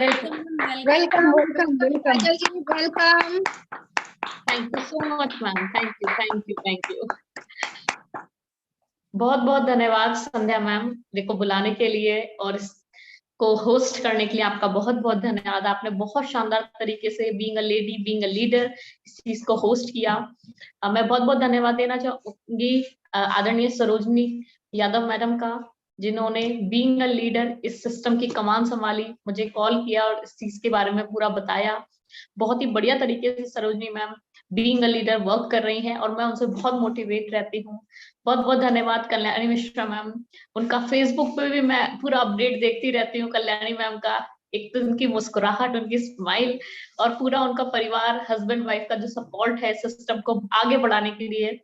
Welcome. Welcome, welcome, welcome. Kajal ji, welcome. Thank you so much, ma'am. Thank you. बहुत बहुत धन्यवाद संध्या ma'am को बुलाने के लिए और को होस्ट करने के लिए आपका बहुत बहुत धन्यवाद। आपने बहुत शानदार तरीके से being a lady, being a leader इस चीज को होस्ट किया। मैं बहुत बहुत धन्यवाद देना चाहूंगी आदरणीय सरोजनी यादव मैडम का, जिन्होंने बीइंग अ लीडर इस सिस्टम की कमान संभाली, मुझे कॉल किया और इस चीज के बारे में पूरा बताया। बहुत ही बढ़िया तरीके से Sarojini ma'am being a leader work कर रही हैं और मैं उनसे बहुत मोटिवेट रहती हूँ। बहुत बहुत धन्यवाद कल्याणी मिश्रा मैम, उनका फेसबुक पे भी मैं पूरा अपडेट देखती रहती हूँ कल्याणी मैम का। एक तो उनकी मुस्कुराहट, उनकी स्माइल और पूरा उनका परिवार, हस्बैंड वाइफ का जो सपोर्ट है सिस्टम को आगे बढ़ाने के लिए,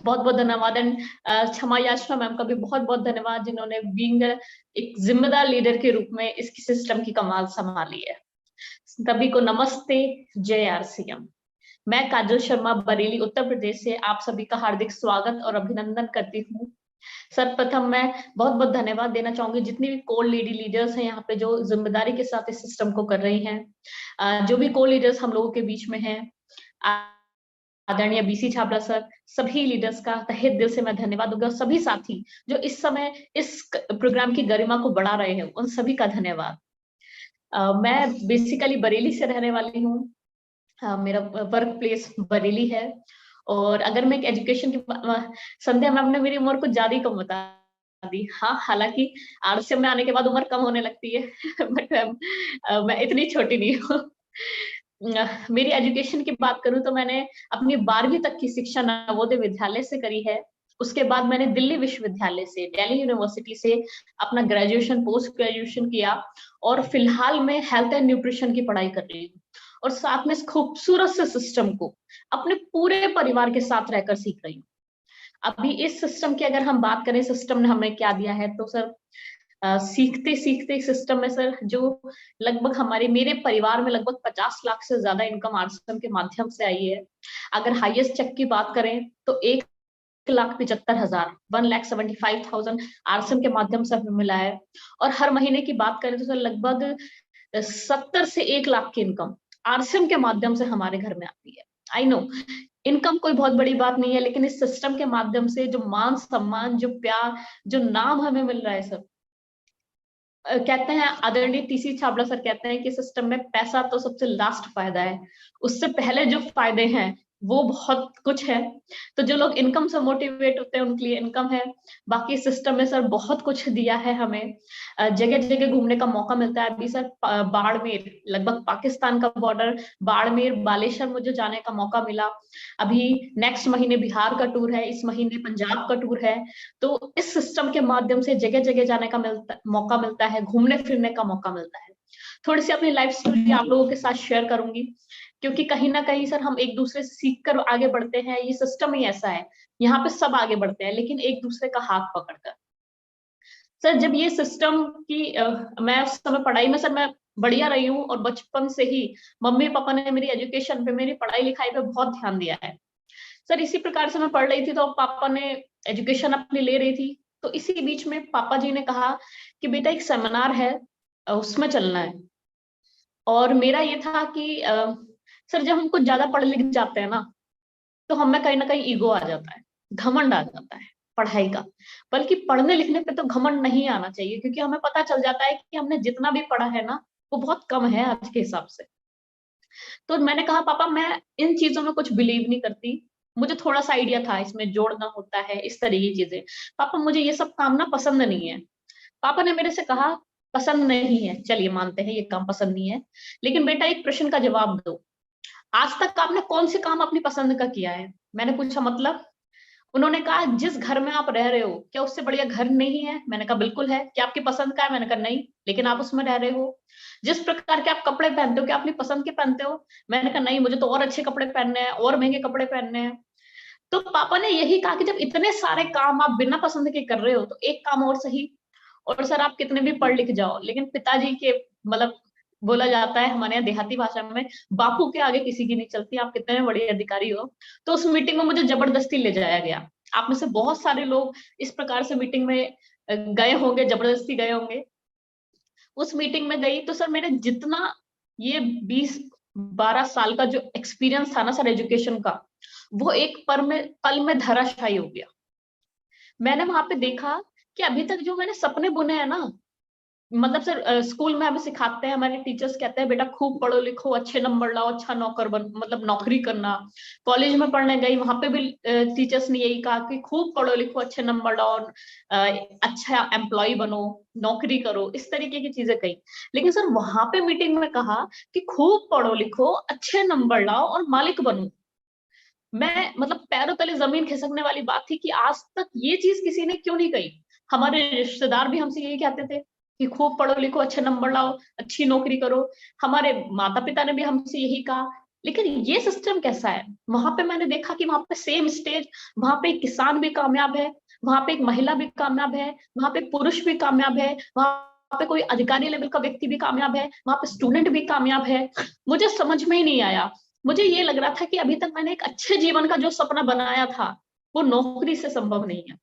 बहुत बहुत धन्यवाद। एंड क्षमा याचना मैम का भी बहुत बहुत धन्यवाद, जिन्होंने बीइंग एक जिम्मेदार लीडर के रूप में इस सिस्टम की कमान संभाली है। सभी को नमस्ते, जय आरसीएम। मैं काजल शर्मा बरेली उत्तर प्रदेश से आप सभी का हार्दिक स्वागत और अभिनंदन करती हूँ। सर्वप्रथम मैं बहुत बहुत धन्यवाद देना चाहूंगी जितनी भी कोर लेडी लीडर्स हैं यहाँ पे, जो जिम्मेदारी के साथ इस सिस्टम को कर रही हैं। जो भी कोर लीडर्स हम लोगों के बीच में हैं, आदरणीय बीसी छाबड़ा सर, सभी लीडर्स का तहे दिल से मैं धन्यवाद दूंगा। सभी साथी जो इस समय इस प्रोग्राम की गरिमा को बढ़ा रहे हैं, उन सभी का धन्यवाद। मैं बेसिकली बरेली से रहने वाली हूँ। मेरा वर्क प्लेस बरेली है। और अगर मैं एक एजुकेशन की संध्या मैम ने मेरी उम्र कुछ ज्यादा ही कम बता दी। हाँ, हालांकि आरसीएम में आने के बाद उम्र कम होने लगती है बट मैं इतनी छोटी नहीं हूँ। मेरी एजुकेशन की बात करूं तो मैंने अपनी 12वीं तक की शिक्षा नवोदय विद्यालय से करी है। उसके बाद मैंने दिल्ली विश्वविद्यालय से, दिल्ली यूनिवर्सिटी से अपना ग्रेजुएशन, पोस्ट ग्रेजुएशन किया और फिलहाल मैं हेल्थ एंड न्यूट्रिशन की पढ़ाई कर रही हूँ। और साथ में इस खूबसूरत से सिस्टम को अपने पूरे परिवार के साथ रहकर सीख रही हूँ। अभी इस सिस्टम की अगर हम बात करें, सिस्टम ने हमें क्या दिया है, तो सर सीखते सीखते सिस्टम में सर जो लगभग मेरे परिवार में लगभग 50 लाख से ज्यादा इनकम आरसीएम के माध्यम से आई है। अगर हाईएस्ट चेक की बात करें तो 1,75,000 1,75,000 आरसीएम के माध्यम से हमें मिला है। और हर महीने की बात करें तो सर लगभग 70 से 1 लाख की इनकम आरसीएम के माध्यम से हमारे घर में आती है। आई नो इनकम कोई बहुत बड़ी बात नहीं है, लेकिन इस सिस्टम के माध्यम से जो मान सम्मान, जो प्यार, जो नाम हमें मिल रहा है सर, कहते हैं आदरणीय टीसी छाबड़ा सर कहते हैं कि सिस्टम में पैसा तो सबसे लास्ट फायदा है, उससे पहले जो फायदे हैं वो बहुत कुछ है। तो जो लोग इनकम से मोटिवेट होते हैं उनके लिए इनकम है। बाकी सिस्टम में सर बहुत कुछ दिया है हमें, जगह जगह घूमने का मौका मिलता है। अभी सर बाड़मेर, लगभग पाकिस्तान का बॉर्डर, बाड़मेर बालेश्वर मुझे जाने का मौका मिला। अभी नेक्स्ट महीने बिहार का टूर है, इस महीने पंजाब का टूर है। तो इस सिस्टम के माध्यम से जगह जगह जाने का मौका मिलता है, घूमने फिरने का मौका मिलता है। थोड़ी सी अपनी लाइफ स्टोरी आप लोगों के साथ शेयर करूंगी, क्योंकि कहीं ना कहीं सर हम एक दूसरे से सीख कर आगे बढ़ते हैं। ये सिस्टम ही ऐसा है, यहाँ पे सब आगे बढ़ते हैं लेकिन एक दूसरे का हाथ पकड़कर। सर जब ये सिस्टम की मैं उस समय पढ़ाई में सर मैं बढ़िया रही हूँ और बचपन से ही मम्मी पापा ने मेरी एजुकेशन पे, मेरी पढ़ाई लिखाई पे बहुत ध्यान दिया है। सर इसी प्रकार से मैं पढ़ रही थी तो पापा ने एजुकेशन अपनी ले रही थी, तो इसी बीच में पापा जी ने कहा कि बेटा एक सेमिनार है उसमें चलना है। और मेरा ये था कि सर जब हम कुछ ज्यादा पढ़ लिख जाते हैं ना, तो हमें कहीं ना कहीं ईगो आ जाता है, घमंड आ जाता है पढ़ाई का। बल्कि पढ़ने लिखने पे तो घमंड नहीं आना चाहिए, क्योंकि हमें पता चल जाता है कि हमने जितना भी पढ़ा है ना वो बहुत कम है आज के हिसाब से। तो मैंने कहा पापा मैं इन चीजों में कुछ बिलीव नहीं करती, मुझे थोड़ा सा आइडिया था इसमें जोड़ना होता है, इस तरह की चीजें। पापा मुझे ये सब काम ना पसंद नहीं है। पापा ने मेरे से कहा पसंद नहीं है, चलिए मानते हैं ये काम पसंद नहीं है, लेकिन बेटा एक प्रश्न का जवाब दो, आज तक आपने कौन से काम अपनी पसंद का किया है? मैंने पूछा मतलब? उन्होंने कहा जिस घर में आप रह रहे हो क्या उससे बढ़िया घर नहीं है? मैंने कहा बिल्कुल है। क्या आपकी पसंद का है? मैंने कहा नहीं, लेकिन आप उसमें रह रहे हो। जिस प्रकार के आप कपड़े पहनते हो क्या अपनी पसंद के पहनते हो? मैंने कहा नहीं, मुझे तो और अच्छे कपड़े पहनने हैं, और महंगे कपड़े पहनने हैं। तो पापा ने यही कहा कि जब इतने सारे काम आप बिना पसंद के कर रहे हो तो एक काम और सही। और सर आप कितने भी पढ़ लिख जाओ, लेकिन पिताजी के मतलब बोला जाता है हमारे यहाँ देहाती भाषा में, बापू के आगे किसी की नहीं चलती, आप कितने बड़े अधिकारी हो। तो उस मीटिंग में मुझे जबरदस्ती ले जाया गया। आप में से बहुत सारे लोग इस प्रकार से मीटिंग में गए होंगे, जबरदस्ती गए होंगे। उस मीटिंग में गई तो सर मेरे जितना ये 20-12 साल का जो एक्सपीरियंस था ना सर एजुकेशन का, वो एक पल में धराशायी हो गया। मैंने वहां पे देखा कि अभी तक जो मैंने सपने बुने हैं ना, मतलब सर स्कूल में हमें सिखाते हैं, हमारे टीचर्स कहते हैं बेटा खूब पढ़ो लिखो, अच्छे नंबर लाओ, अच्छा नौकर बन, मतलब नौकरी करना। कॉलेज में पढ़ने गई, वहां पे भी टीचर्स ने यही कहा कि खूब पढ़ो लिखो, अच्छे नंबर लाओ, अच्छा एम्प्लॉय बनो, नौकरी करो, इस तरीके की चीजें कही। लेकिन सर वहां पे मीटिंग में कहा कि खूब पढ़ो लिखो, अच्छे नंबर लाओ और मालिक बनो। मैं मतलब पैरों तले जमीन खिसकने वाली बात थी कि आज तक ये चीज किसी ने क्यों नहीं कही। हमारे रिश्तेदार भी हमसे यही कहते थे कि खूब पढ़ो लिखो, अच्छे नंबर लाओ, अच्छी नौकरी करो। हमारे माता पिता ने भी हमसे यही कहा। लेकिन ये सिस्टम कैसा है, वहां पे मैंने देखा कि वहां पे सेम स्टेज, वहां पे एक किसान भी कामयाब है, वहां पे एक महिला भी कामयाब है, वहां पे पुरुष भी कामयाब है, वहां पे कोई अधिकारी लेवल का व्यक्ति भी कामयाब है, वहां पे स्टूडेंट भी कामयाब है। मुझे समझ में ही नहीं आया। मुझे ये लग रहा था कि अभी तक मैंने एक अच्छे जीवन का जो सपना बनाया था, वो नौकरी से संभव नहीं है।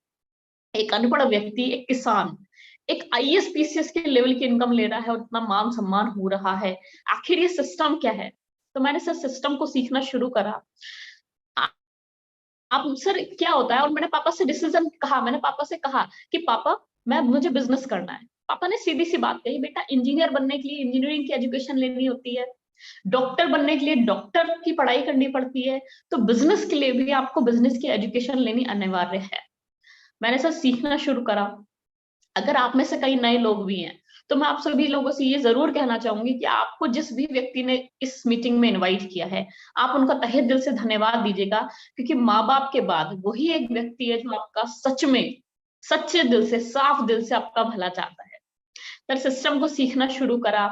एक अनपढ़ व्यक्ति, एक किसान, एक आईएएस पीसीएस के लेवल की इनकम ले रहा है और इतना मान सम्मान हो रहा है। आखिर ये सिस्टम क्या है? तो मैंने सर सिस्टम को सीखना शुरू करा। अब सर क्या होता है, और मैंने पापा से डिसीजन कहा, मैंने पापा से कहा कि पापा मुझे बिजनेस करना है। पापा ने सीधी सी बात कही, बेटा इंजीनियर बनने के लिए इंजीनियरिंग की एजुकेशन लेनी होती है, डॉक्टर बनने के लिए डॉक्टर की पढ़ाई करनी पड़ती है, तो बिजनेस के लिए भी आपको बिजनेस की एजुकेशन लेनी अनिवार्य है। मैंने सर सीखना शुरू करा। अगर आप में से कई नए लोग भी हैं, तो मैं आप सभी लोगों से ये जरूर कहना चाहूंगी कि आपको जिस भी व्यक्ति ने इस मीटिंग में इनवाइट किया है, आप उनका तहे दिल से धन्यवाद दीजिएगा, क्योंकि माँ बाप के बाद वही एक व्यक्ति है जो आपका सच में, सच्चे दिल से, साफ दिल से आपका भला चाहता है। फिर सिस्टम को सीखना शुरू करा।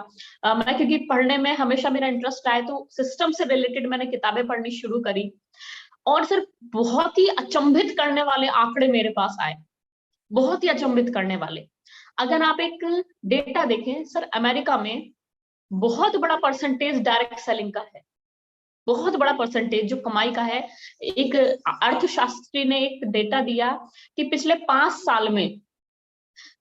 मैं क्योंकि पढ़ने में हमेशा मेरा इंटरेस्ट आया, तो सिस्टम से रिलेटेड मैंने किताबें पढ़नी शुरू करी। और सर बहुत ही अचंभित करने वाले आंकड़े मेरे पास आए, बहुत ही अचंभित करने वाले। अगर आप एक डेटा देखें सर, अमेरिका में बहुत बड़ा परसेंटेज डायरेक्ट सेलिंग का है, बहुत बड़ा परसेंटेज जो कमाई का है। एक अर्थशास्त्री ने एक डेटा दिया कि पिछले 5 साल में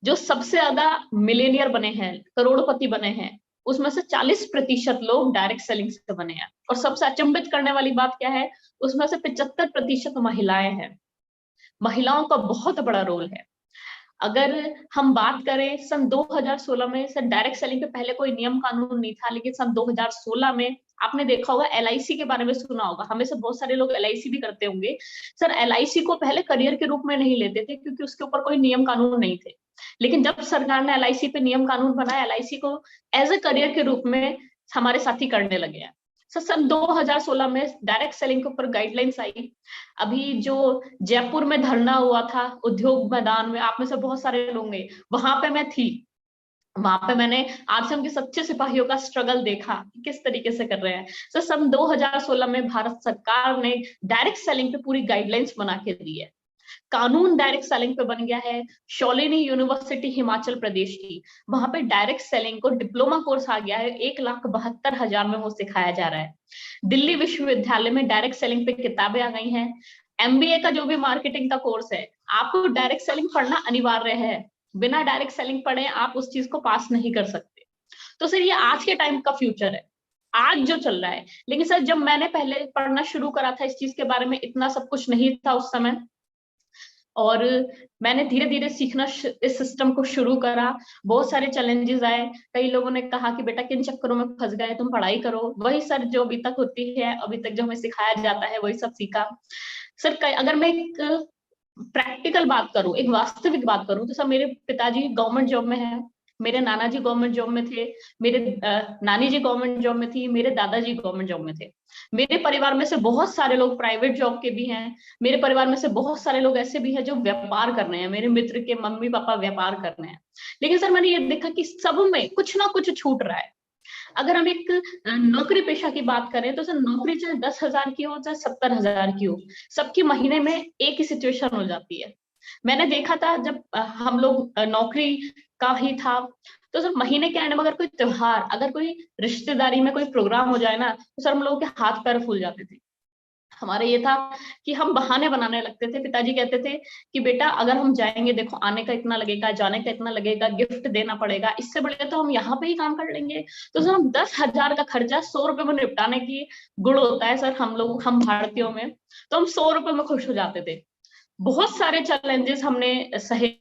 जो सबसे ज्यादा मिलेनियर बने हैं, करोड़पति बने हैं, उसमें से 40% लोग डायरेक्ट सेलिंग से बने हैं। और सबसे अचंभित करने वाली बात क्या है, उसमें से 75% महिलाएं हैं। महिलाओं का बहुत बड़ा रोल है। अगर हम बात करें सन 2016 में, सर डायरेक्ट सेलिंग पे पहले कोई नियम कानून नहीं था, लेकिन सन 2016 में आपने देखा होगा, एलआईसी के बारे में सुना होगा, हमें से बहुत सारे लोग एलआईसी भी करते होंगे। सर एलआईसी को पहले करियर के रूप में नहीं लेते थे, क्योंकि उसके ऊपर कोई नियम कानून नहीं थे। लेकिन जब सरकार ने एलआईसी पे नियम कानून बनाया, एलआईसी को एज ए करियर के रूप में हमारे साथी करने लगे हैं। सर सन 2016 में डायरेक्ट सेलिंग के ऊपर गाइडलाइंस आई। अभी जो जयपुर में धरना हुआ था उद्योग मैदान में, आप में से बहुत सारे लोग हैं, वहां पे मैं थी। वहां पे मैंने आरसीएम के सच्चे सिपाहियों का स्ट्रगल देखा कि किस तरीके से कर रहे हैं। तो सन 2016 में भारत सरकार ने डायरेक्ट सेलिंग पे पूरी गाइडलाइंस बना के दी है। कानून डायरेक्ट सेलिंग पे बन गया है। शॉलिनी यूनिवर्सिटी हिमाचल प्रदेश की, वहां पे डायरेक्ट सेलिंग को डिप्लोमा कोर्स आ गया है, 1,72,000 में वो सिखाया जा रहा है। दिल्ली विश्वविद्यालय में डायरेक्ट सेलिंग पे किताबें आ गई हैं। एमबीए का जो भी मार्केटिंग का कोर्स है, आपको डायरेक्ट सेलिंग पढ़ना अनिवार्य है। बिना डायरेक्ट सेलिंग पढ़े आप उस चीज को पास नहीं कर सकते। तो सर ये आज के टाइम का फ्यूचर है, आज जो चल रहा है। लेकिन सर जब मैंने पहले पढ़ना शुरू करा था, इस चीज के बारे में इतना सब कुछ नहीं था उस समय, और मैंने धीरे धीरे सीखना इस सिस्टम को शुरू करा। बहुत सारे चैलेंजेस आए। कई लोगों ने कहा कि बेटा किन चक्करों में फंस गए, तुम पढ़ाई करो। वही सर जो अभी तक होती है, अभी तक जो हमें सिखाया जाता है, वही सब सीखा। सर अगर मैं एक प्रैक्टिकल बात करूं, एक वास्तविक बात करूं, तो सर मेरे पिताजी गवर्नमेंट जॉब में है, मेरे नाना जी गवर्नमेंट जॉब में थे, मेरे नानी जी गवर्नमेंट जॉब में थी, मेरे दादाजी गवर्नमेंट जॉब में थे। मेरे परिवार में से बहुत सारे लोग प्राइवेट जॉब के भी हैं। मेरे परिवार में से बहुत सारे लोग ऐसे भी हैं जो व्यापार कर रहे हैं, मेरे मित्र के मम्मी पापा व्यापार कर रहे हैं। लेकिन सर मैंने ये देखा कि सब में कुछ ना कुछ छूट रहा है। अगर हम एक नौकरी पेशा की बात करें, तो सर नौकरी चाहे 10,000 की हो, चाहे 70,000 की हो, सबकी महीने में एक ही सिचुएशन हो जाती है। मैंने देखा था जब हम लोग नौकरी का ही था, तो सर महीने के एंड में अगर कोई त्योहार, अगर कोई रिश्तेदारी में कोई प्रोग्राम हो जाए ना, तो सर हम लोगों के हाथ पैर फूल जाते थे। हमारा ये था कि हम बहाने बनाने लगते थे। पिताजी कहते थे कि बेटा अगर हम जाएंगे, देखो आने का इतना लगेगा, जाने का इतना लगेगा, गिफ्ट देना पड़ेगा, इससे बड़े तो हम यहाँ पे ही काम कर लेंगे। तो सर हम 10,000 का खर्चा 100 रुपए में निपटाने की गुण होता है सर हम भारतीयों में। तो हम 100 रुपए में खुश हो जाते थे। बहुत सारे चैलेंजेस हमने सहे।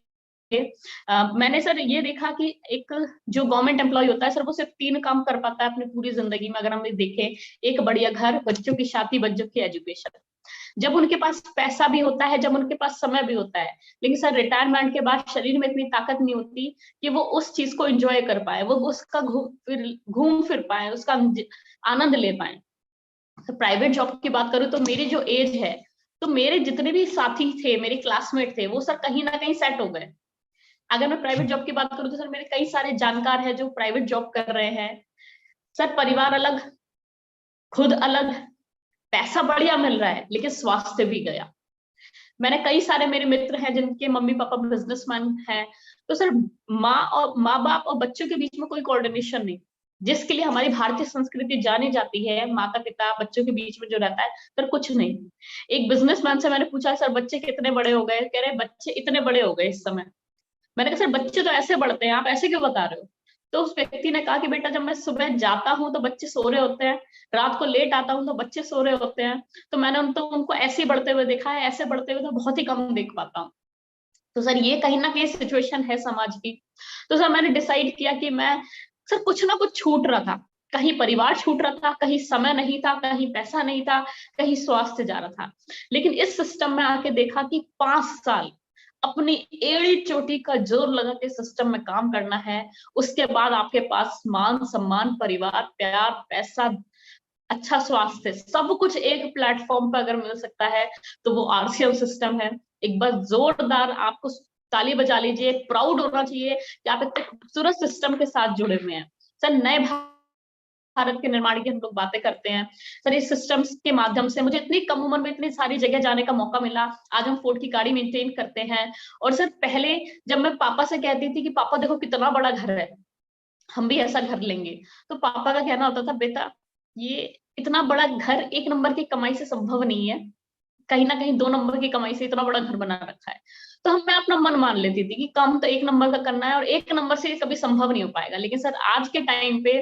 मैंने सर ये देखा कि एक जो गवर्नमेंट एम्प्लॉय होता है सर, वो सिर्फ 3 काम कर पाता है अपनी पूरी जिंदगी में, अगर हम देखें। एक बढ़िया घर, बच्चों की शादी, बच्चों की एजुकेशन। जब उनके पास पैसा भी होता है, जब उनके पास समय भी होता है, लेकिन सर रिटायरमेंट के बाद शरीर में इतनी ताकत नहीं होती कि वो उस चीज को एंजॉय कर पाए, वो उसका घूम फिर पाए, उसका आनंद ले पाए। तो प्राइवेट जॉब की बात करूं तो मेरी जो एज है, तो मेरे जितने भी साथी थे, मेरे क्लासमेट थे, वो सर कहीं ना कहीं सेट हो गए। अगर मैं प्राइवेट जॉब की बात करूं तो सर मेरे कई सारे जानकार हैं जो प्राइवेट जॉब कर रहे हैं। सर परिवार अलग, खुद अलग, पैसा बढ़िया मिल रहा है, लेकिन स्वास्थ्य भी गया। मैंने कई सारे मेरे मित्र हैं जिनके मम्मी पापा बिजनेसमैन हैं। तो सर माँ बाप और बच्चों के बीच में कोई कोऑर्डिनेशन नहीं, जिसके लिए हमारी भारतीय संस्कृति जानी जाती है, माता पिता बच्चों के बीच में जो रहता है, सर कुछ नहीं। एक बिजनेसमैन से मैंने पूछा, सर बच्चे कितने बड़े हो गए? कह रहे बच्चे इतने बड़े हो गए इस समय। मैंने कहा सर बच्चे तो ऐसे बढ़ते हैं, आप ऐसे क्यों बता रहे हो? तो उस व्यक्ति ने कहा कि बेटा जब मैं सुबह जाता हूँ तो बच्चे सो रहे होते हैं, रात को लेट आता हूँ तो बच्चे सो रहे होते हैं। तो मैंने उनको ऐसे ही बढ़ते हुए देखा है, ऐसे बढ़ते हुए तो बहुत ही कम देख पाता हूँ। तो सर ये कहीं ना कहीं सिचुएशन है समाज की। तो सर मैंने डिसाइड किया कि मैं, सर कुछ ना कुछ छूट रहा था, कहीं परिवार छूट रहा था, कहीं समय नहीं था, कहीं पैसा नहीं था, कहीं स्वास्थ्य जा रहा था। लेकिन इस सिस्टम में आके देखा कि 5 साल अपनी एड़ी चोटी का जोर लगा के सिस्टम में काम करना है। उसके बाद आपके पास मान सम्मान, परिवार, प्यार, पैसा, अच्छा स्वास्थ्य, सब कुछ एक प्लेटफॉर्म पर अगर मिल सकता है तो वो आरसीएम सिस्टम है। एक बार जोरदार आपको ताली बजा लीजिए, प्राउड होना चाहिए कि आप इतने खूबसूरत सिस्टम के साथ जुड़े हुए हैं। सर नए भारत के निर्माण की हम लोग बातें करते हैं। सर इस सिस्टम्स के माध्यम से मुझे इतनी कम उम्र में इतनी सारी जगह जाने का मौका मिला। आज हम फोर्ड की गाड़ी मेंटेन करते हैं। और सर पहले जब मैं पापा से कहती थी कि पापा देखो कितना बड़ा घर है, हम भी ऐसा घर लेंगे, तो पापा का कहना होता था बेटा ये इतना बड़ा घर 1 नंबर की कमाई से संभव नहीं है, कहीं ना कहीं 2 नंबर की कमाई से इतना बड़ा घर बना रखा है। तो हम, मैं अपना मन मान लेती थी कि काम तो 1 नंबर का करना है और 1 नंबर से कभी संभव नहीं हो पाएगा। लेकिन सर आज के टाइम पे,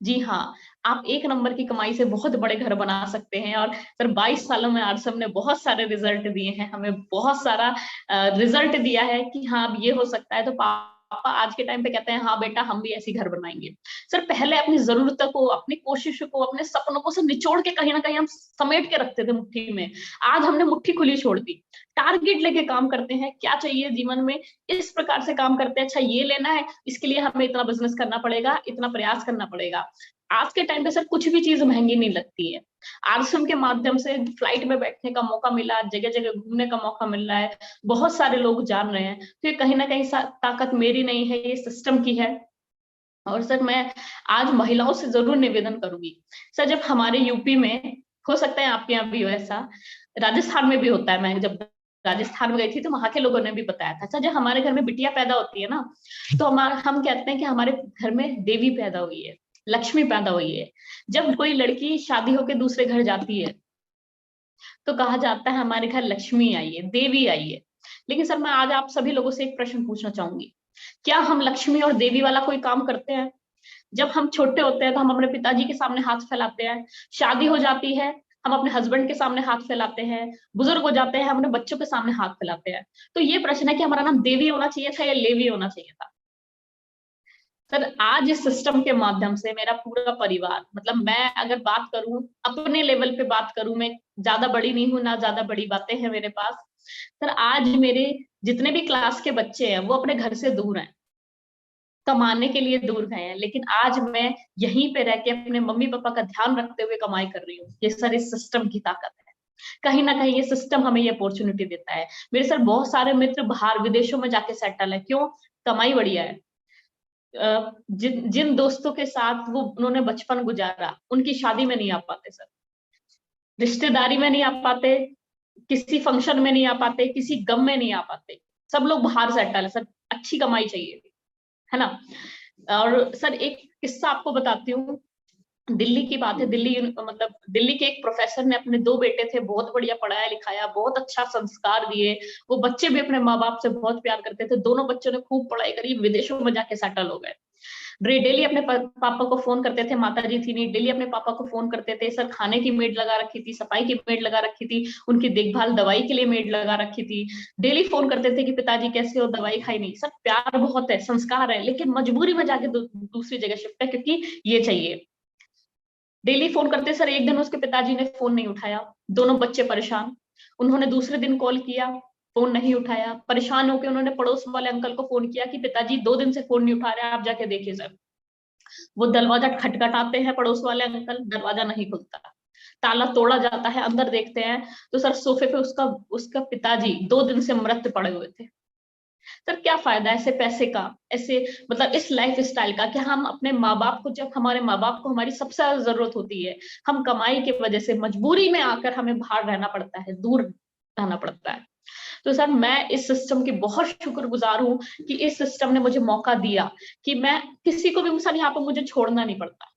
जी हाँ, आप 1 नंबर की कमाई से बहुत बड़े घर बना सकते हैं। और सर 22 सालों में आरसम ने बहुत सारे रिजल्ट दिए हैं, हमें बहुत सारा रिजल्ट दिया है कि हाँ अब ये हो सकता है। तो पापा आज के टाइम पे कहते हैं हाँ बेटा हम भी ऐसी घर बनाएंगे। सर पहले अपनी जरूरतों को, अपनी कोशिशों को, अपने सपनों को सब निचोड़ के कहीं ना कहीं हम समेट के रखते थे मुट्ठी में। आज हमने मुट्ठी खुली छोड़ दी, टारगेट लेके काम करते हैं, क्या चाहिए जीवन में, इस प्रकार से काम करते हैं। अच्छा ये लेना है, इसके लिए हमें इतना बिजनेस करना पड़ेगा, इतना प्रयास करना पड़ेगा। आज के टाइम पे सर कुछ भी चीज महंगी नहीं लगती है। आरसीएम के माध्यम से फ्लाइट में बैठने का मौका मिला, जगह जगह घूमने का मौका मिल रहा है, बहुत सारे लोग जान रहे हैं। तो ये कहीं ना कहीं ताकत मेरी नहीं है, ये सिस्टम की है। और सर मैं आज महिलाओं से जरूर निवेदन करूंगी। सर जब हमारे यूपी में, हो सकता है आपके यहाँ भी हो ऐसा, राजस्थान में भी होता है, मैं जब राजस्थान में गई थी तो वहां के लोगों ने भी बताया था। अच्छा जब हमारे घर में बिटिया पैदा होती है ना, तो हम कहते हैं कि हमारे घर में देवी पैदा हुई है, लक्ष्मी पैदा हुई है। जब कोई लड़की शादी होकर दूसरे घर जाती है तो कहा जाता है हमारे घर लक्ष्मी आई है, देवी आई है। लेकिन सर मैं आज आप सभी लोगों से एक प्रश्न पूछना चाहूंगी, क्या हम लक्ष्मी और देवी वाला कोई काम करते हैं? जब हम छोटे होते हैं तो हम अपने पिताजी के सामने हाथ फैलाते हैं, शादी हो जाती है हम अपने हस्बैंड के सामने हाथ फैलाते हैं, बुजुर्ग हो जाते हैं हम अपने बच्चों के सामने हाथ फैलाते हैं। तो ये प्रश्न है कि हमारा नाम देवी होना चाहिए था या लेवी होना चाहिए था? सर आज इस सिस्टम के माध्यम से मेरा पूरा परिवार, मतलब मैं अगर बात करूं अपने लेवल पे बात करूं, मैं ज्यादा बड़ी नहीं हूं ना, ज्यादा बड़ी बातें हैं मेरे पास। सर आज मेरे जितने भी क्लास के बच्चे हैं वो अपने घर से दूर हैं, कमाने के लिए दूर गए हैं, लेकिन आज मैं यहीं पे रह के अपने मम्मी पापा का ध्यान रखते हुए कमाई कर रही हूँ। ये सर इस सिस्टम की ताकत है। कहीं ना कहीं ये सिस्टम हमें ये अपॉर्चुनिटी देता है। मेरे सर बहुत सारे मित्र बाहर विदेशों में जाके सेटल है, क्यों? कमाई बढ़िया है। जिन जिन दोस्तों के साथ वो उन्होंने बचपन गुजारा, उनकी शादी में नहीं आ पाते सर, रिश्तेदारी में नहीं आ पाते, किसी फंक्शन में नहीं आ पाते, किसी गम में नहीं आ पाते। सब लोग बाहर सेटल है सर, अच्छी कमाई चाहिए, है ना। और सर एक किस्सा आपको बताती हूँ। दिल्ली की बात है, मतलब दिल्ली के एक प्रोफेसर ने अपने 2 बेटे थे, बहुत बढ़िया पढ़ाया लिखाया, बहुत अच्छा संस्कार दिए। वो बच्चे भी अपने माँ बाप से बहुत प्यार करते थे, दोनों बच्चों ने खूब पढ़ाई करी, विदेशों में जाके सेटल हो गए। डेली अपने पापा को फोन करते थे, माता जी थी नहीं, डेली अपने पापा को फोन करते थे सर, खाने की मेड लगा रखी थी, सफाई की मेड लगा रखी थी, उनकी देखभाल दवाई के लिए मेड लगा रखी थी। डेली फोन करते थे कि पिताजी कैसे हो, दवाई खाई नहीं। सर प्यार बहुत है, संस्कार है, लेकिन मजबूरी में जाके दूसरी जगह शिफ्ट है क्योंकि ये चाहिए। डेली फोन करते सर, एक दिन उसके पिताजी ने फोन नहीं उठाया, दोनों बच्चे परेशान। उन्होंने दूसरे दिन कॉल किया, फोन नहीं उठाया, परेशान होकर उन्होंने पड़ोस वाले अंकल को फोन किया कि पिताजी 2 दिन से फोन नहीं उठा रहे, आप जाके देखिए सर। वो दरवाजा खटखटाते हैं पड़ोस वाले अंकल, दरवाजा नहीं खुलता, ताला तोड़ा जाता है, अंदर देखते हैं तो सर सोफे पे उसका उसका पिताजी 2 दिन से मृत पड़े हुए थे। सर क्या फायदा ऐसे पैसे का, ऐसे मतलब इस लाइफ स्टाइल का, कि हम अपने माँ बाप को, जब हमारे माँ बाप को हमारी सबसे ज्यादा जरूरत होती है, हम कमाई की वजह से मजबूरी में आकर हमें बाहर रहना पड़ता है, दूर रहना पड़ता है। तो सर मैं इस सिस्टम की बहुत शुक्रगुजार हूँ कि इस सिस्टम ने मुझे मौका दिया कि मैं किसी को भी, सर यहाँ पे मुझे छोड़ना नहीं पड़ता।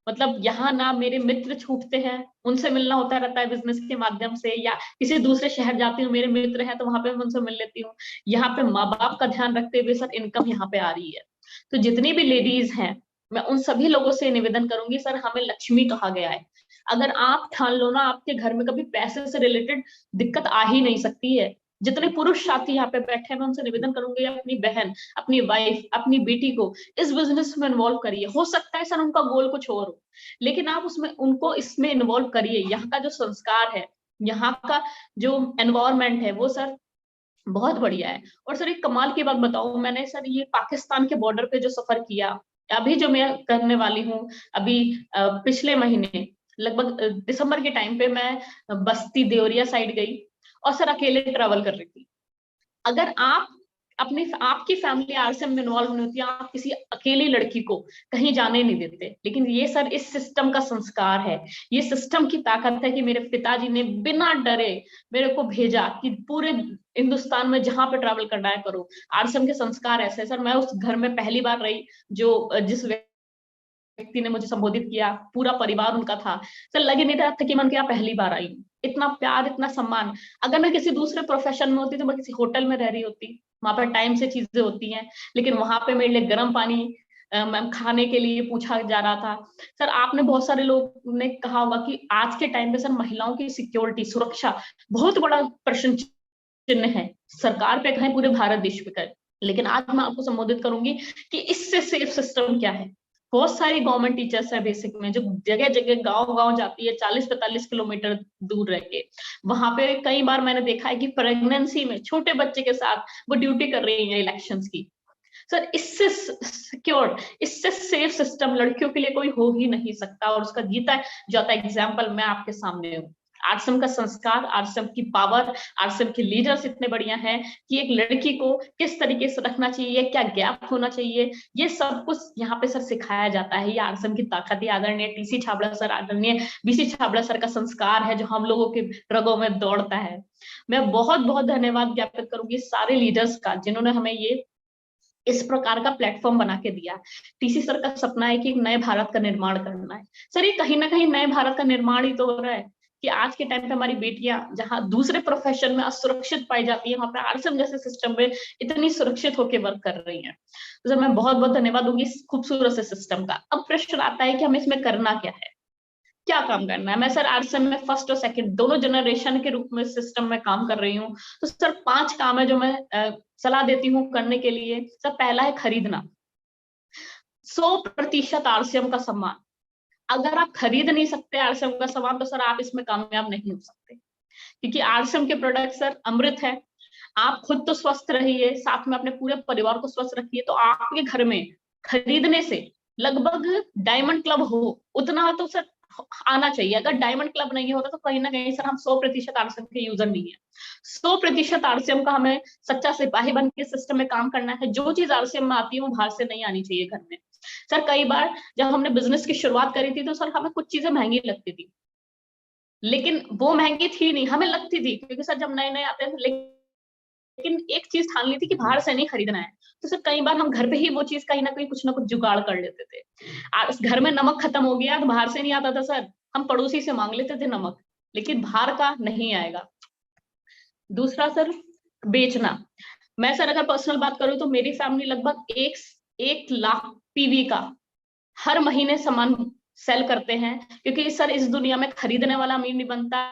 मतलब यहाँ ना मेरे मित्र छूटते हैं, उनसे मिलना होता रहता है बिजनेस के माध्यम से, या किसी दूसरे शहर जाती हूँ, मेरे मित्र हैं तो वहां पे मैं उनसे मिल लेती हूँ। यहाँ पे माँ बाप का ध्यान रखते हुए सर इनकम यहाँ पे आ रही है। तो जितनी भी लेडीज हैं, मैं उन सभी लोगों से निवेदन करूंगी, सर हमें लक्ष्मी कहा गया है। अगर आप ठान लो ना, आपके घर में कभी पैसे से रिलेटेड दिक्कत आ ही नहीं सकती है। जितने पुरुष साथी यहाँ पे बैठे हैं, मैं उनसे निवेदन करूंगी, अपनी बहन, अपनी वाइफ, अपनी बेटी को इस बिजनेस में इन्वॉल्व करिए। हो सकता है सर उनका गोल कुछ और हो, लेकिन आप उसमें उनको इसमें इन्वॉल्व करिए। यहाँ का जो संस्कार है, यहाँ का जो एनवायरमेंट है, वो सर बहुत बढ़िया है। और सर एक कमाल की बात बताऊं, मैंने सर ये पाकिस्तान के बॉर्डर पे जो सफर किया, अभी जो मैं करने वाली हूँ, अभी पिछले महीने लगभग दिसंबर के टाइम पे मैं बस्ती देवरिया साइड गई और सर अकेले ट्रैवल कर रही थी। अगर आप अपनी आपकी फैमिली आरसीएम में इन्वॉल्व नहीं होती, आप किसी अकेली लड़की को कहीं जाने नहीं देते। लेकिन ये सर इस सिस्टम का संस्कार है, ये सिस्टम की ताकत है कि मेरे पिताजी ने बिना डरे मेरे को भेजा कि पूरे हिंदुस्तान में जहां पे ट्रैवल करना है करो। आरसीएम के संस्कार ऐसे सर, मैं उस घर में पहली बार रही जो जिस व्यक्ति ने मुझे संबोधित किया, पूरा परिवार उनका था। सर लगे नहीं रहा था कि मैं उनके यहाँ पहली बार आई हूँ। इतना प्यार, इतना सम्मान। अगर मैं किसी दूसरे प्रोफेशन में होती तो मैं किसी होटल में रह रही होती, वहां पर टाइम से चीजें होती हैं, लेकिन वहां पे मेरे लिए गर्म पानी मैम खाने के लिए पूछा जा रहा था। सर आपने बहुत सारे लोग ने कहा होगा कि आज के टाइम पे सर महिलाओं की सिक्योरिटी, सुरक्षा बहुत बड़ा प्रश्न चिन्ह है। सरकार पे कहें, पूरे भारत देश पे कहें, लेकिन आज मैं आपको संबोधित करूंगी कि इससे सेफ सिस्टम क्या है। बहुत सारी गवर्नमेंट टीचर्स है बेसिक में, जो जगह जगह गांव गांव जाती है 40-45 किलोमीटर दूर रह के। वहां पे कई बार मैंने देखा है कि प्रेगनेंसी में छोटे बच्चे के साथ वो ड्यूटी कर रही है इलेक्शंस की। सर इससे सिक्योर, इससे सेफ सिस्टम लड़कियों के लिए कोई हो ही नहीं सकता। और उसका जीता जाता एग्जाम्पल मैं आपके सामने हूँ। आरसीएम का संस्कार, आरसीएम की पावर, आरसीएम के लीडर्स इतने बढ़िया हैं कि एक लड़की को किस तरीके से रखना चाहिए, क्या गैप होना चाहिए, ये सब कुछ यहाँ पे सर सिखाया जाता है। ये आरसीएम की ताकत है। आदरणीय टीसी छाबड़ा सर, आदरणीय बीसी छाबड़ा सर का संस्कार है जो हम लोगों के रगों में दौड़ता है। मैं बहुत बहुत धन्यवाद ज्ञापित करूंगी सारे लीडर्स का, जिन्होंने हमें ये इस प्रकार का प्लेटफॉर्म बना के दिया। टीसी सर का सपना है कि एक नए भारत का निर्माण करना है। सर ये कहीं ना कहीं नए भारत का निर्माण ही तो हो रहा है कि आज के टाइम पे हमारी बेटियां जहां दूसरे प्रोफेशन में असुरक्षित पाई जाती है, वहां पे आरसीएम जैसे सिस्टम में इतनी सुरक्षित होकर वर्क कर रही हैं। तो सर मैं बहुत बहुत धन्यवाद दूंगी इस खूबसूरत से सिस्टम का। अब प्रश्न आता है कि हमें इसमें करना क्या है, क्या काम करना है। मैं सर आरसीएम में फर्स्ट और सेकंड दोनों जनरेशन के रूप में सिस्टम में काम कर रही हूँ। तो सर 5 काम है जो मैं सलाह देती हूँ करने के लिए। सर पहला है खरीदना, 100% आरसीएम का सामान। अगर आप खरीद नहीं सकते आरसीएम का सामान, तो सर आप इसमें कामयाब नहीं हो सकते, क्योंकि आरसीएम के प्रोडक्ट सर अमृत है। आप खुद तो स्वस्थ रहिए, साथ में अपने पूरे परिवार को स्वस्थ रखिए, तो आपके घर में खरीदने से लगभग डायमंड क्लब हो उतना तो सर आना चाहिए। अगर डायमंड क्लब नहीं होता तो कहीं ना कहीं सर हम 100% आरसीएम के यूजर नहीं है। 100% आरसीएम का हमें सच्चा सिपाही बन के सिस्टम में काम करना है। जो चीज आरसीएम में आती है वो बाहर से नहीं आनी चाहिए घर में। सर कई बार जब हमने बिजनेस की शुरुआत करी थी तो सर हमें कुछ चीजें महंगी लगती थी, लेकिन वो महंगी थी नहीं, हमें लगती थी, क्योंकि सर जब नए नए आते थे। लेकिन एक चीज ठान ली थी कि बाहर से नहीं खरीदना है, तो सर कई बार हम घर पे ही वो चीज कहीं ना कहीं कुछ ना कुछ जुगाड़ कर लेते थे। घर में नमक खत्म हो गया तो बाहर से नहीं आता था सर, हम पड़ोसी से मांग लेते थे नमक, लेकिन बाहर का नहीं आएगा। दूसरा सर, बेचना। मैं सर अगर पर्सनल बात करूं तो मेरी फैमिली लगभग 1 लाख पीवी का हर महीने सामान सेल करते हैं, क्योंकि सर इस दुनिया में खरीदने वाला अमीर नहीं बनता,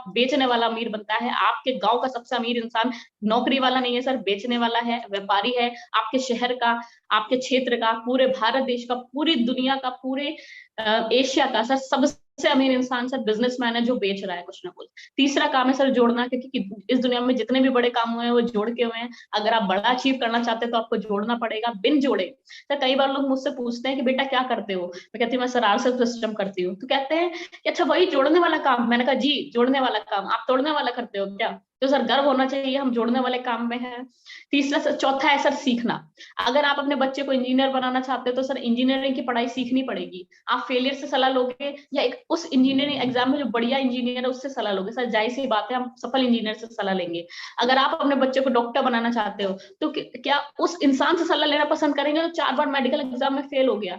बेचने वाला अमीर बनता है। आपके गांव का सबसे अमीर इंसान नौकरी वाला नहीं है सर, बेचने वाला है, व्यापारी है। आपके शहर का, आपके क्षेत्र का, पूरे भारत देश का, पूरी दुनिया का, पूरे एशिया का सर सबसे अमीर इंसान सर बिजनेसमैन है, जो बेच रहा है कुछ ना कुछ। तीसरा काम है सर जोड़ना, क्योंकि इस दुनिया में जितने भी बड़े काम हुए हैं वो जोड़ के हुए हैं। अगर आप बड़ा अचीव करना चाहते हैं तो आपको जोड़ना पड़ेगा, बिन जोड़े। सर कई बार लोग मुझसे पूछते हैं कि बेटा क्या करते हो, मैं कहती हूँ मैं सर आरएसएस सिस्टम करती हूँ। तो कहते हैं कि अच्छा वही जोड़ने वाला काम। मैंने कहा जी जोड़ने वाला काम, आप तोड़ने वाला करते हो क्या? तो सर गर्व होना चाहिए हम जोड़ने वाले काम में हैं। चौथा है सर सीखना। अगर आप अपने बच्चे को इंजीनियर बनाना चाहते हो तो सर इंजीनियरिंग की पढ़ाई सीखनी पड़ेगी। आप फेलियर से सलाह लोगे या एक उस इंजीनियरिंग एग्जाम में जो बढ़िया इंजीनियर है उससे सलाह लोगे? सर जाहिर सी बात है हम सफल इंजीनियर से सलाह लेंगे। अगर आप अपने बच्चे को डॉक्टर बनाना चाहते हो तो क्या उस इंसान से सलाह लेना पसंद करेंगे जो 4 बार मेडिकल एग्जाम में फेल हो गया,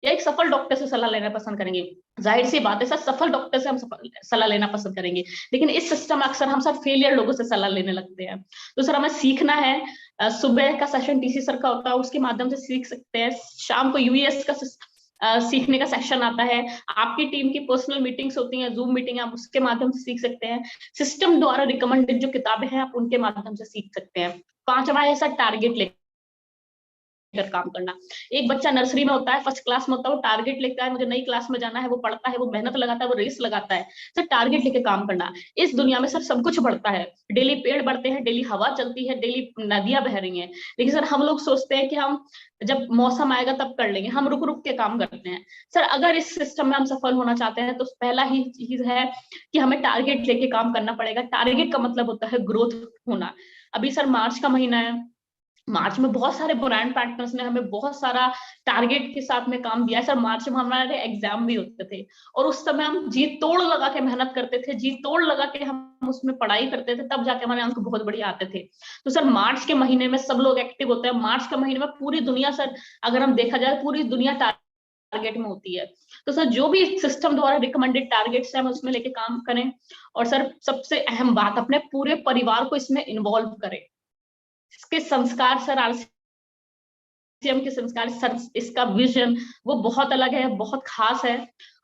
या एक सफल डॉक्टर से सलाह लेना पसंद करेंगे? जाहिर सी बात है सर सफल डॉक्टर से हम सलाह लेना पसंद करेंगे। लेकिन इस सिस्टम में अक्सर हम सब फेलियर लोगों से सलाह लेने लगते हैं। तो सर हमें सीखना है। सुबह का सेशन टीसी सर का होता है, उसके माध्यम से सीख सकते हैं। शाम को यूएस का सीखने का सेक्शन आता है। आपकी टीम की पर्सनल मीटिंग्स होती हैं, जूम मीटिंग, आप उसके माध्यम से सीख सकते हैं। सिस्टम द्वारा रिकमेंडेड जो किताबें हैं आप उनके माध्यम से सीख सकते हैं। पांचवा है सर टारगेट लेकर काम करना। एक बच्चा नर्सरी में होता है, फर्स्ट क्लास में होता है, वो टारगेट लेता है मुझे नई क्लास में जाना है, वो पढ़ता है, वो मेहनत लगाता है, वो रेस लगाता है। सर टारगेट लेके काम करना। इस दुनिया में सर सब कुछ बढ़ता है, डेली पेड़ बढ़ते हैं, डेली हवा चलती है, डेली नदियां बह रही हैं, लेकिन सर हम लोग सोचते हैं कि हम जब मौसम आएगा तब कर लेंगे, हम रुक रुक के काम करते हैं। सर अगर इस सिस्टम में हम सफल होना चाहते हैं तो पहला ही चीज है कि हमें टारगेट लेके काम करना पड़ेगा। टारगेट का मतलब होता है ग्रोथ होना। अभी सर मार्च का महीना है, मार्च में बहुत सारे ब्रांड पार्टनर्स ने हमें बहुत सारा टारगेट के साथ में काम दिया है। सर मार्च में हमारे एग्जाम भी होते थे और उस समय हम जी तोड़ लगा के मेहनत करते थे, जी तोड़ लगा के हम उसमें पढ़ाई करते थे, तब जाके हमारे अंक बहुत बढ़िया आते थे। तो सर मार्च के महीने में सब लोग एक्टिव होते हैं। मार्च के महीने में पूरी दुनिया सर, अगर हम देखा जाए पूरी दुनिया टारगेट में होती है। तो सर जो भी सिस्टम द्वारा रिकमेंडेड टारगेट्स है हम उसमें लेके काम करें। और सर सबसे अहम बात, अपने पूरे परिवार को इसमें इन्वॉल्व करें। इसके संस्कार सर आरसीएम के संस्कार सर, इसका विजन वो बहुत अलग है, बहुत खास है।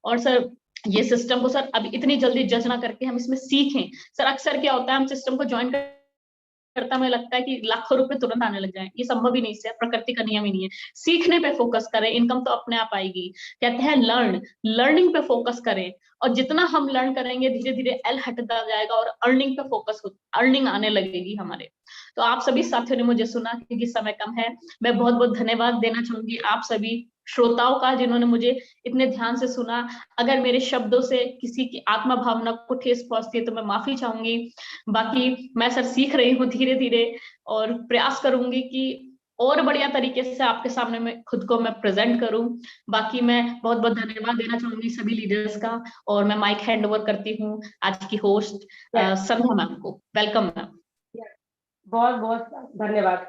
और सर ये सिस्टम को सर अब इतनी जल्दी जज ना करके हम इसमें सीखें। सर अक्सर क्या होता है हम सिस्टम को ज्वाइन करता हमें लगता है कि लाखों रुपए तुरंत आने लग जाए, ये संभव ही नहीं है, प्रकृति का नियम ही नहीं है। सीखने पे फोकस करें, इनकम तो अपने आप आएगी। कहते हैं लर्निंग पे फोकस करें, और जितना हम लर्न करेंगे धीरे धीरे एल हटता जाएगा और अर्निंग पे फोकस अर्निंग आने लगेगी हमारे। तो आप सभी साथियों ने मुझे सुना, क्योंकि समय कम है। मैं बहुत बहुत धन्यवाद देना चाहूंगी आप सभी श्रोताओं का जिन्होंने मुझे इतने ध्यान से सुना। अगर मेरे शब्दों से किसी की आत्मा भावना को ठेस पहुंचती है तो मैं माफी चाहूंगी। बाकी मैं सर सीख रही हूँ धीरे धीरे, और प्रयास करूंगी कि और बढ़िया तरीके से आपके सामने में खुद को मैं प्रेजेंट करूं। बाकी मैं बहुत बहुत धन्यवाद देना चाहूंगी सभी लीडर्स का, और मैं माइक हैंड ओवर करती हूँ आज की होस्ट संध्या मैम को। Welcome ma'am. बहुत बहुत धन्यवाद।